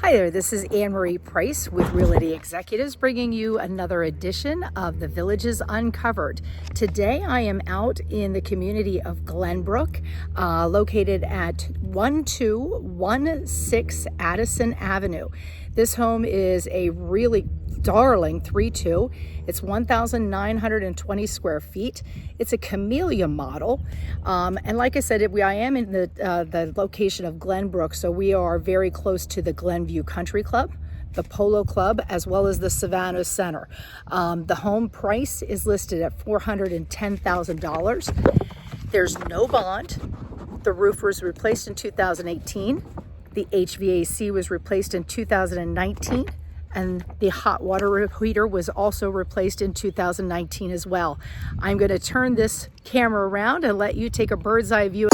Hi there, this is Anne Marie Price with Realty Executives bringing you another edition of the Villages Uncovered. Today I am out in the community of Glenbrook, located at 1216 Addison Avenue. This home is a really darling 3-2. It's 1,920 square feet. It's a Camellia model. And like I said, I am in the location of Glenbrook, so we are very close to the Glenview Country Club, the Polo Club, as well as the Savannah Center. The home price is listed at $410,000. There's no bond. The roof was replaced in 2018. The HVAC was replaced in 2019. And the hot water heater was also replaced in 2019 as well. I'm going to turn this camera around and let you take a bird's eye view.